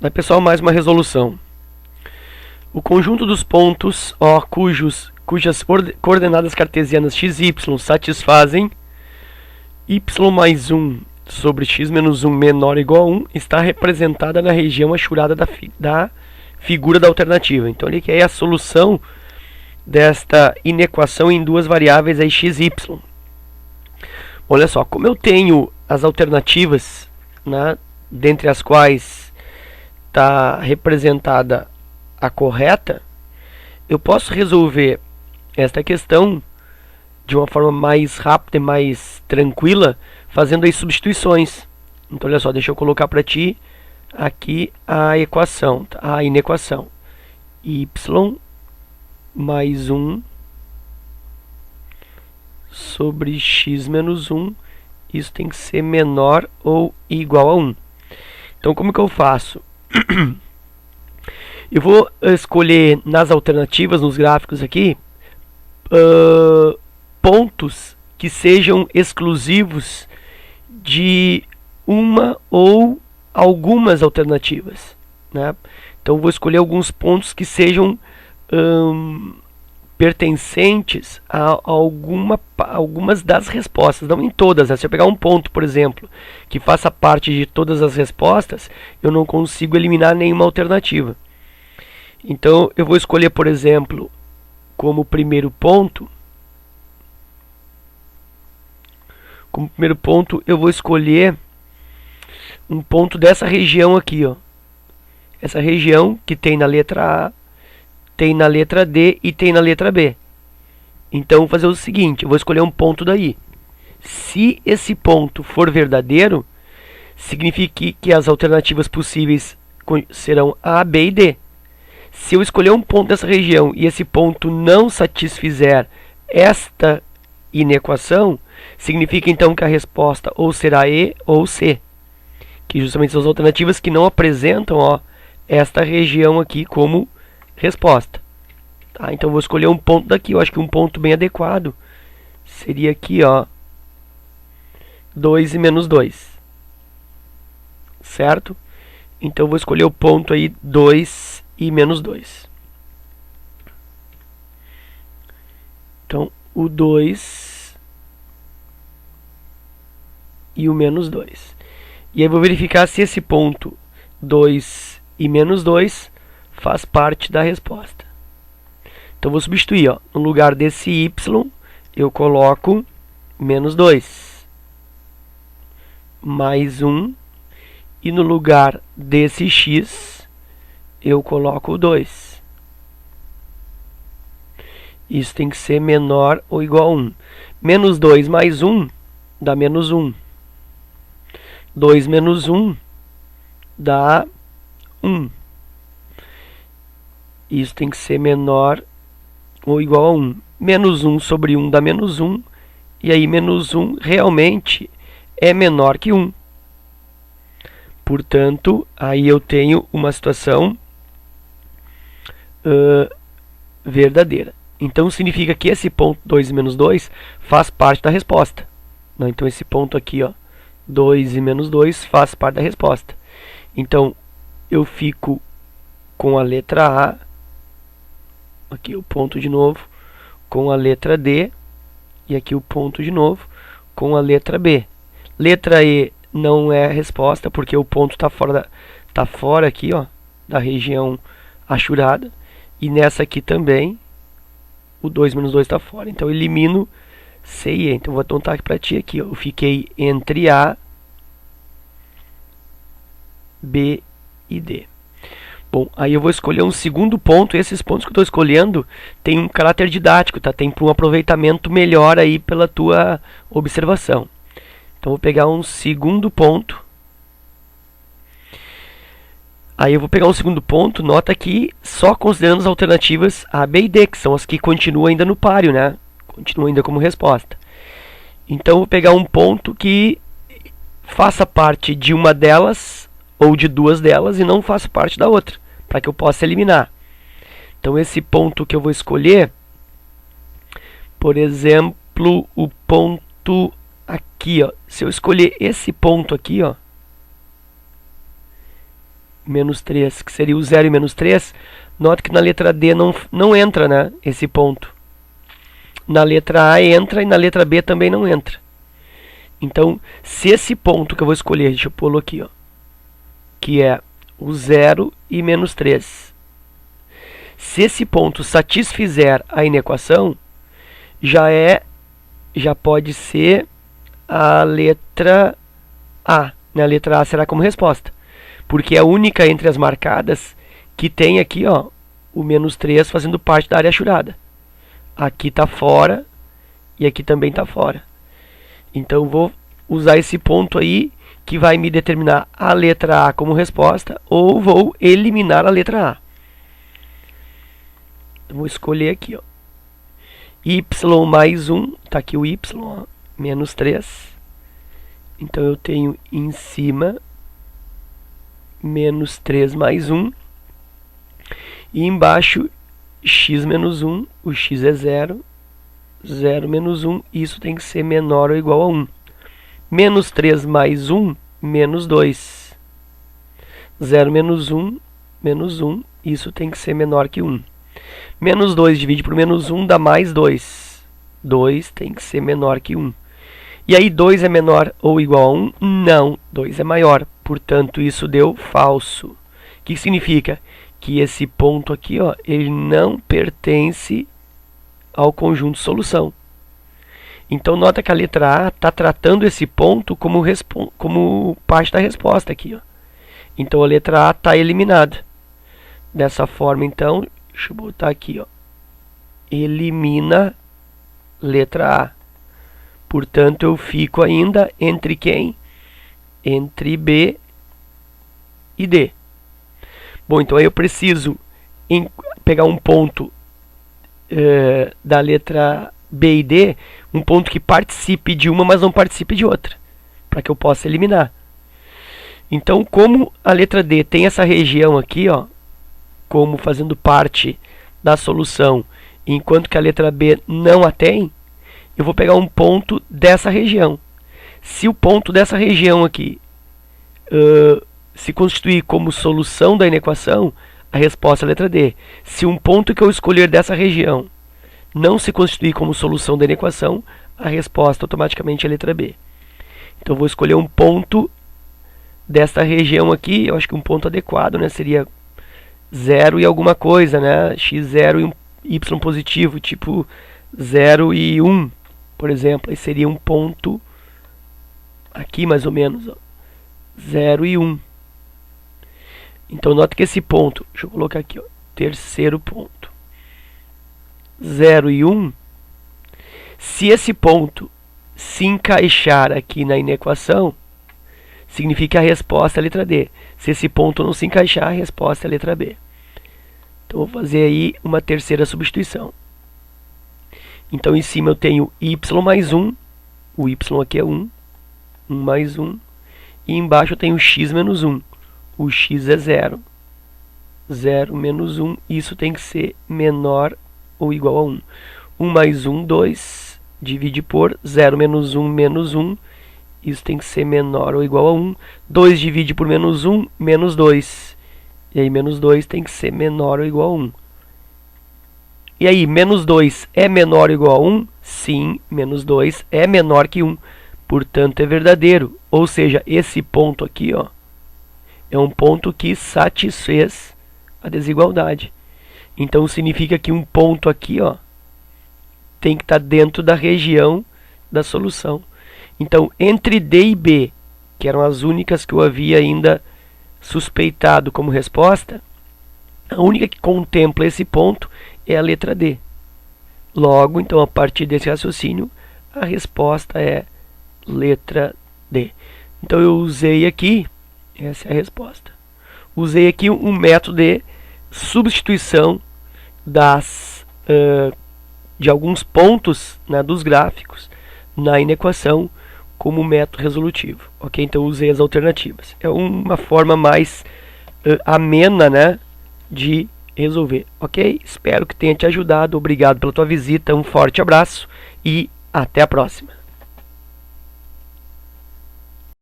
Aí, pessoal, mais uma resolução. O conjunto dos pontos O cujas coordenadas cartesianas x e y satisfazem y mais 1 sobre x menos 1 menor ou igual a 1 está representada na região achurada da figura da alternativa. Então, ele quer a solução desta inequação em duas variáveis aí, x e y. Olha só, como eu tenho as alternativas, né, dentre as quais está representada a correta, eu posso resolver esta questão de uma forma mais rápida e mais tranquila, fazendo as substituições. Então, olha só, deixa eu colocar para ti aqui a equação, a inequação. Y mais 1 sobre x menos 1, isso tem que ser menor ou igual a 1. Então, como que eu faço? Eu vou escolher nas alternativas, nos gráficos aqui, pontos que sejam exclusivos de uma ou algumas alternativas, né? Então, eu vou escolher alguns pontos que sejam pertencentes a algumas das respostas, não em todas, né? Se eu pegar um ponto, por exemplo, que faça parte de todas as respostas, eu não consigo eliminar nenhuma alternativa. Então, eu vou escolher, por exemplo, como primeiro ponto, eu vou escolher um ponto dessa região aqui, ó. Essa região que tem na letra A, tem na letra D e tem na letra B. Então, vou fazer o seguinte, eu vou escolher um ponto daí. Se esse ponto for verdadeiro, significa que as alternativas possíveis serão A, B e D. Se eu escolher um ponto dessa região e esse ponto não satisfizer esta inequação, significa então que a resposta ou será E ou C, que justamente são as alternativas que não apresentam, ó, esta região aqui como resposta. Tá? Então eu vou escolher um ponto daqui. Eu acho que um ponto bem adequado seria aqui, ó, 2 e menos 2. Certo? Então eu vou escolher o ponto aí 2 e menos 2. Então o 2 e o menos 2. E aí eu vou verificar se esse ponto 2 e menos 2 faz parte da resposta. Então vou substituir, ó, no lugar desse y eu coloco menos 2 mais 1 e no lugar desse x eu coloco 2. Isso tem que ser menor ou igual a 1. Menos 2 mais 1 dá menos 1. 2 menos 1 dá 1. Isso tem que ser menor ou igual a 1. Menos 1 sobre 1 dá menos 1. E aí menos 1 realmente é menor que 1. Portanto, aí eu tenho uma situação verdadeira. Então, significa que esse ponto 2 e menos 2 faz parte da resposta. Então, esse ponto aqui, ó, 2 e menos 2 faz parte da resposta. Então, eu fico com a letra A, aqui o ponto de novo, com a letra D, e aqui o ponto de novo, com a letra B. Letra E não é a resposta, porque o ponto está fora aqui, ó, da região achurada. E nessa aqui também, o 2 menos 2 está fora. Então, eu elimino C e E. Então, vou apontar aqui para ti aqui, ó. Eu fiquei entre A, B e D. Bom, aí eu vou escolher um segundo ponto. Esses pontos que eu estou escolhendo têm um caráter didático, tá? Tem para um aproveitamento melhor aí pela tua observação. Então, vou pegar um segundo ponto. Aí eu vou pegar um segundo ponto, nota que só considerando as alternativas A, B e D, que são as que continuam ainda no páreo, né? Continuam ainda como resposta. Então eu vou pegar um ponto que faça parte de uma delas ou de duas delas e não faça parte da outra, para que eu possa eliminar. Então esse ponto que eu vou escolher, por exemplo, o ponto aqui, ó. Se eu escolher esse ponto aqui, ó, menos 3, que seria o 0 e menos 3, nota que na letra D não entra, né, esse ponto. Na letra A entra e na letra B também não entra. Então, se esse ponto que eu vou escolher, deixa eu pô-lo aqui, ó, que é o 0 e menos 3, se esse ponto satisfizer a inequação, já pode ser a letra A. A letra A será como resposta, porque é a única entre as marcadas que tem aqui, ó, o menos 3 fazendo parte da área achurada. Aqui está fora e aqui também está fora. Então eu vou usar esse ponto aí que vai me determinar a letra A como resposta, ou vou eliminar a letra A. Eu vou escolher aqui, ó, y mais 1, está aqui o y, ó, menos 3. Então eu tenho em cima menos 3 mais 1. E embaixo x menos 1, o x é 0. 0 menos 1, isso tem que ser menor ou igual a 1. Menos 3 mais 1, menos 2. 0 menos 1, menos 1, isso tem que ser menor que 1. Menos 2 divide por menos 1 dá mais 2. 2 tem que ser menor que 1. E aí 2 é menor ou igual a 1? Não, 2 é maior. Portanto, isso deu falso. O que significa? Que esse ponto aqui, ó, ele não pertence ao conjunto solução. Então, nota que a letra A está tratando esse ponto como parte da resposta aqui, ó. Então, a letra A está eliminada. Dessa forma, então, deixa eu botar aqui, ó, elimina letra A. Portanto, eu fico ainda entre quem? Entre B e D. Bom, então aí eu preciso pegar um ponto da letra B e D, um ponto que participe de uma, mas não participe de outra, para que eu possa eliminar. Então, como a letra D tem essa região aqui, ó, como fazendo parte da solução, enquanto que a letra B não a tem, eu vou pegar um ponto dessa região. Se o ponto dessa região aqui se constituir como solução da inequação, a resposta é a letra D. Se um ponto que eu escolher dessa região não se constituir como solução da inequação, a resposta automaticamente é a letra B. Então eu vou escolher um ponto dessa região aqui, eu acho que um ponto adequado, né, seria 0 e alguma coisa, né, x0 e um y positivo, tipo 0 e 1, por exemplo. Aí seria um ponto aqui mais ou menos, ó, 0 e 1. Então, nota que esse ponto, deixa eu colocar aqui, ó, terceiro ponto, 0 e 1, se esse ponto se encaixar aqui na inequação, significa que a resposta é a letra D. Se esse ponto não se encaixar, a resposta é a letra B. Então, vou fazer aí uma terceira substituição. Então, em cima eu tenho y mais 1, o y aqui é 1, 1 mais 1, e embaixo eu tenho x menos 1. O x é 0. 0 menos 1, isso tem que ser menor ou igual a 1. 1 mais 1, 2. Divide por 0 menos 1, menos 1. Isso tem que ser menor ou igual a 1. 2 divide por menos 1, menos 2. E aí, menos 2 tem que ser menor ou igual a 1. E aí, menos 2 é menor ou igual a 1? Sim, menos 2 é menor que 1. Portanto, é verdadeiro. Ou seja, esse ponto aqui, ó, é um ponto que satisfez a desigualdade. Então, significa que um ponto aqui, ó, tem que estar dentro da região da solução. Então, entre D e B, que eram as únicas que eu havia ainda suspeitado como resposta, a única que contempla esse ponto é a letra D. Logo, então, a partir desse raciocínio, a resposta é letra D. Então, eu usei aqui, essa é a resposta. Usei aqui um método de substituição de alguns pontos, né, dos gráficos na inequação como método resolutivo. Ok? Então, usei as alternativas. É uma forma mais amena, né, de resolver. Ok? Espero que tenha te ajudado. Obrigado pela tua visita. Um forte abraço e até a próxima.